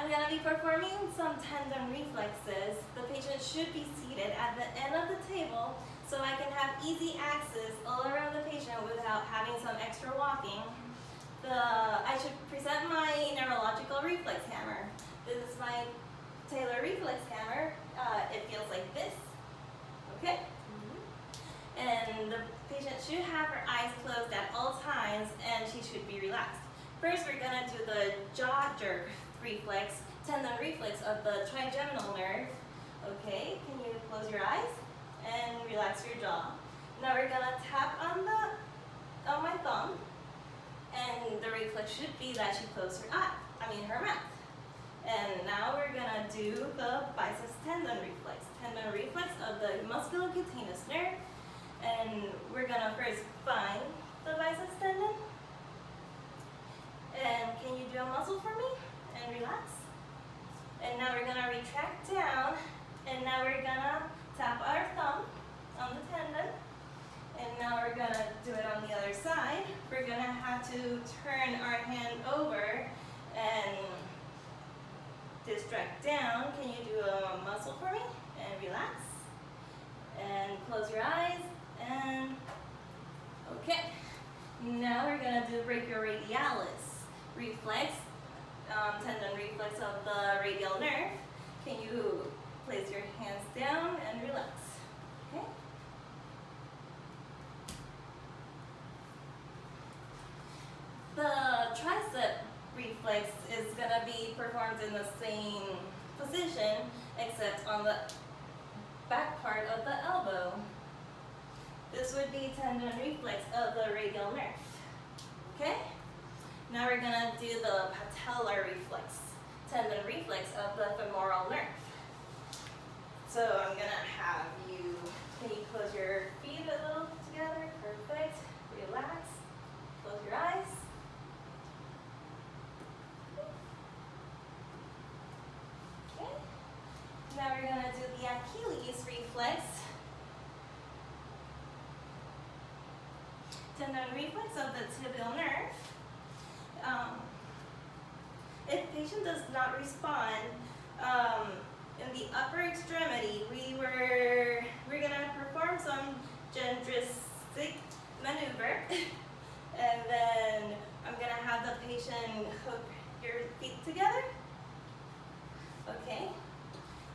I'm going to be performing some tendon reflexes. The patient should be seated at the end of the table so I can have easy access all around the patient without having some extra walking. I should present my neurological reflex hammer. This is my Taylor reflex hammer. It feels like this. Okay? And the patient should have her eyes closed at all times and she should be relaxed. First, we're going to do the jaw jerk reflex, tendon reflex of the trigeminal nerve. Okay, can you close your eyes and relax your jaw? Now we're going to tap on my thumb, and the reflex should be that she closed her mouth. And now we're going to do the biceps tendon reflex of the musculocutaneous nerve. And we're going to first find the biceps tendon. And can you do a muscle for me? And relax. And now we're going to retract down. And now we're going to tap our thumb on the tendon. And now we're going to do it on the other side. We're going to have to turn our hand over and distract down. Can you do a muscle for me? And relax. And close your eyes. And okay. Now we're going to do brachioradialis reflex, tendon reflex of the radial nerve. Can you place your hands down and relax? Okay. The tricep reflex is going to be performed in the same position except on the back part of the elbow. This would be tendon reflex of the radial nerve. Okay? Now we're going to do the patellar reflex, tendon reflex of the femoral nerve. So I'm going to have you, can you close your feet a little together? Perfect. Relax. Close your eyes. Okay. Now we're going to do the Achilles reflex, tendon reflex of the tibial nerve. If patient does not respond in the upper extremity, we're gonna perform some gymnastic maneuver, and then I'm gonna have the patient hook your feet together. Okay.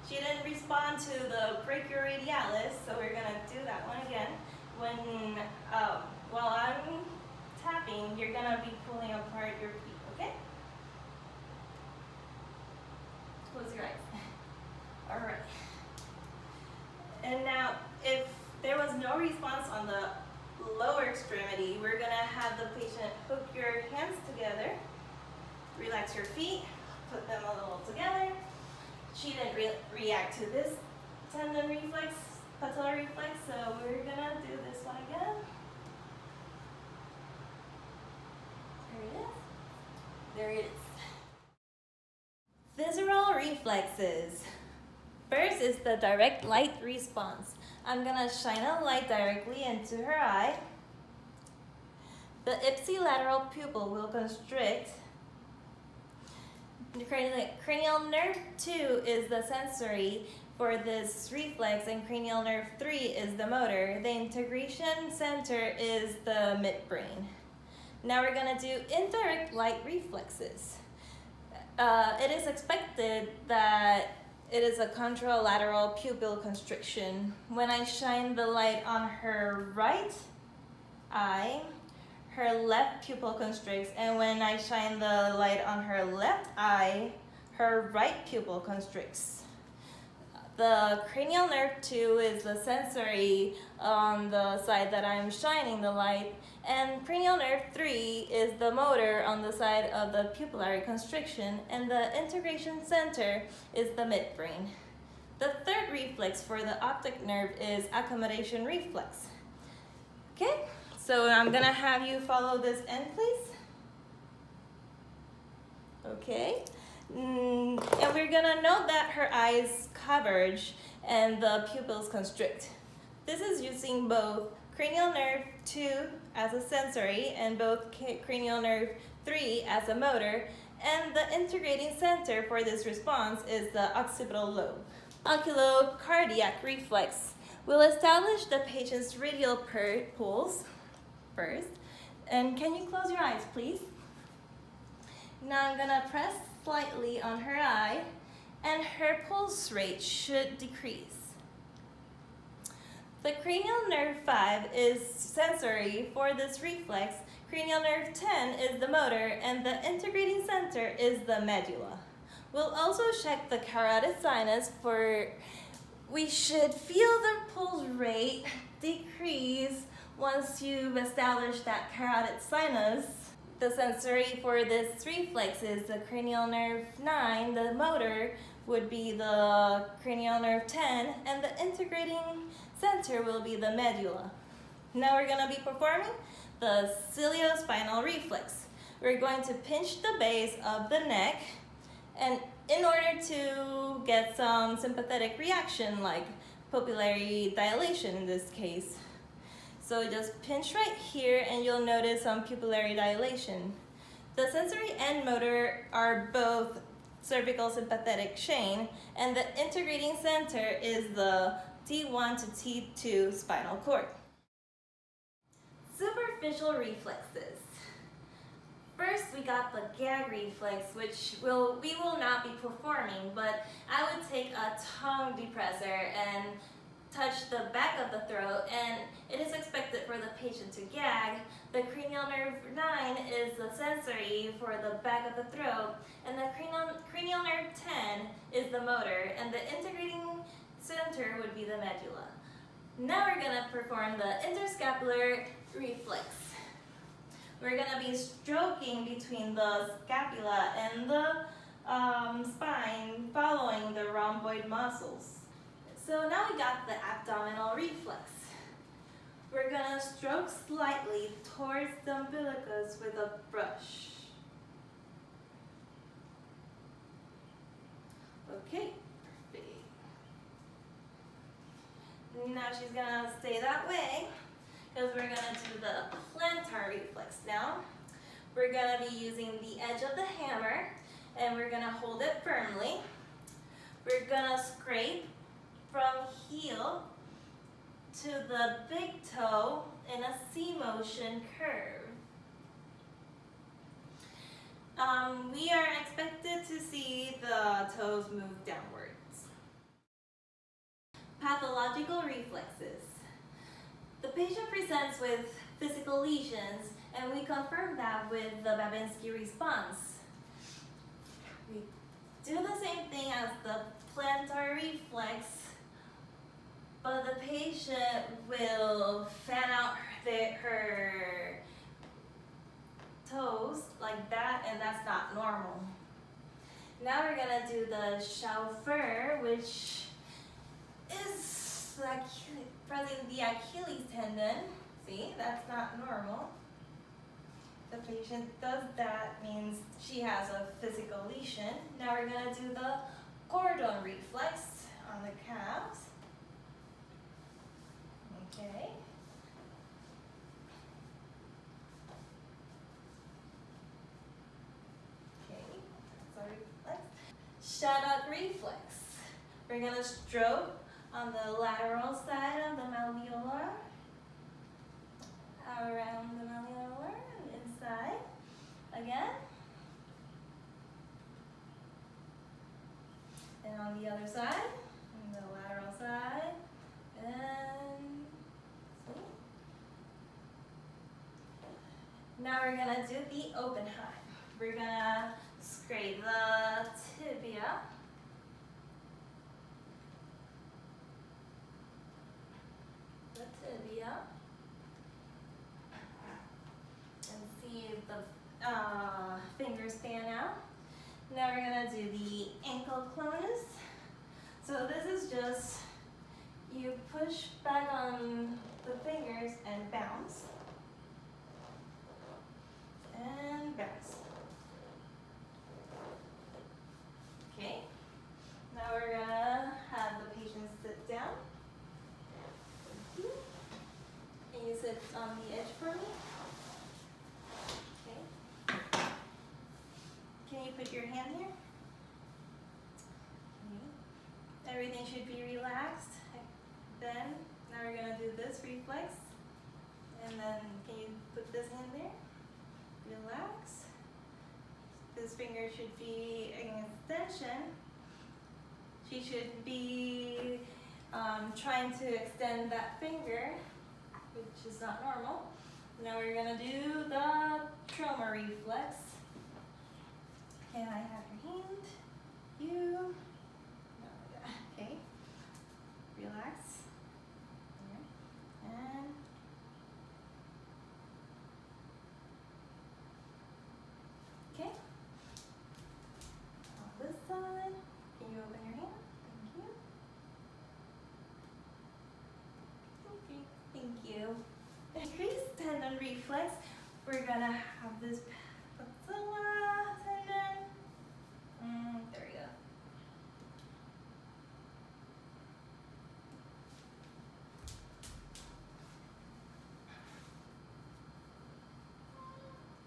She didn't respond to the brachioradialis, so we're gonna do that one again. While I'm tapping, you're gonna be pulling apart your feet, okay? Close your eyes. All right. And now, if there was no response on the lower extremity, we're gonna have the patient hook your hands together, relax your feet, put them a little together. She didn't react to this tendon reflex, patellar reflex, so we're gonna do this one again. There it is. Visceral reflexes. First is the direct light response. I'm going to shine a light directly into her eye. The ipsilateral pupil will constrict. The cranial nerve 2 is the sensory for this reflex, and cranial nerve 3 is the motor. The integration center is the midbrain. Now we're going to do indirect light reflexes. It is expected that it is a contralateral pupil constriction. When I shine the light on her right eye, her left pupil constricts, and when I shine the light on her left eye, her right pupil constricts. The cranial nerve 2 is the sensory on the side that I'm shining the light, and cranial nerve 3 is the motor on the side of the pupillary constriction, and the integration center is the midbrain. The third reflex for the optic nerve is accommodation reflex. Okay, so I'm gonna have you follow this end, please. Okay, and we're gonna note that her eyes converge and the pupils constrict. This is using both cranial nerve 2 as a sensory and both cranial nerve 3 as a motor, And the integrating center for this response is the occipital lobe. Oculocardiac reflex will establish the patient's radial pulse first. And can you close your eyes, please? Now I'm gonna press slightly on her eye, and her pulse rate should decrease. The cranial nerve 5 is sensory for this reflex. Cranial nerve 10 is the motor, and the integrating center is the medulla. We'll also check the carotid sinus for, we should feel the pulse rate decrease once you've established that carotid sinus. The sensory for this reflex is the cranial nerve 9, the motor would be the cranial nerve 10, and the integrating center will be the medulla. Now we're going to be performing the ciliospinal reflex. We're going to pinch the base of the neck, and in order to get some sympathetic reaction like pupillary dilation in this case. So just pinch right here and you'll notice some pupillary dilation. The sensory and motor are both cervical sympathetic chain, and the integrating center is the T1 to T2 spinal cord. Superficial reflexes. First, we got the gag reflex, which we will not be performing, but I would take a tongue depressor and touch the back of the throat, and it is expected for the patient to gag. The cranial nerve 9 is the sensory for the back of the throat, and the cranial nerve 10 is the motor, and the integrating center would be the medulla. Now we're going to perform the interscapular reflex. We're going to be stroking between the scapula and the spine following the rhomboid muscles. So now we got the abdominal reflex. We're going to stroke slightly towards the umbilicus with a brush. Okay, perfect. Now she's going to stay that way, because we're going to do the plantar reflex now. We're going to be using the edge of the hammer, and we're going to hold it firmly. We're going to scrape from heel to the big toe in a C motion curve. We are expected to see the toes move downwards. Pathological reflexes. The patient presents with physical lesions, and we confirm that with the Babinski response. We do the same thing as the plantar reflex, but the patient will fan out her toes like that, and that's not normal. Now we're gonna do the chauffeur, which is pressing the Achilles tendon. See, that's not normal. The patient does that, means she has a physical lesion. Now we're gonna do the cordon reflex on the calves. Okay. Okay, that's our reflex. Shattuck reflex. We're gonna stroke on the lateral side of the malleolar, around the malleolar, and inside again. And on the other side, on the lateral side, and see. Now we're gonna do the Oppenheim. We're gonna scrape the tibia, and see if the fingers fan out. Now we're gonna do the ankle clonus. So this is just, you push back on the fingers and bounce. And bounce. Okay. Now we're gonna have the patient sit down. And you sit on the edge for me. Okay. Can Can you put your hand here? Okay. Everything should be relaxed. Then, now we're gonna do this reflex. And then, can you put this hand there? Relax. This finger should be an extension. She should be trying to extend that finger, which is not normal. Now we're gonna do the trauma reflex. Can I have your hand? You. Okay. Relax. And okay. On this side. Can you open your hand? Thank you. Okay. Thank you. Increase tendon reflex. We're gonna have this patella tendon. There we go.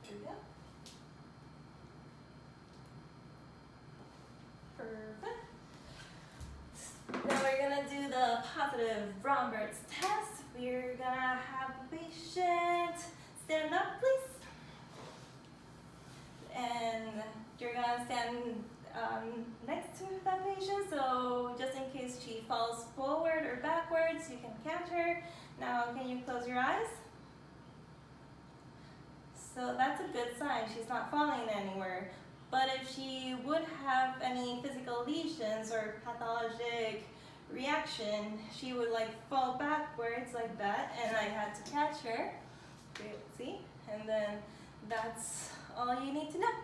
There we go. Perfect. Now we're gonna do the positive Rombert's test. We're gonna have the patient stand up, please. And you're gonna stand next to that patient, so just in case she falls forward or backwards, you can catch her. Now, can you close your eyes? So that's a good sign. She's not falling anywhere. But if she would have any physical lesions or pathologic reaction, she would like fall backwards like that, and I had to catch her. See? And then that's all you need to know.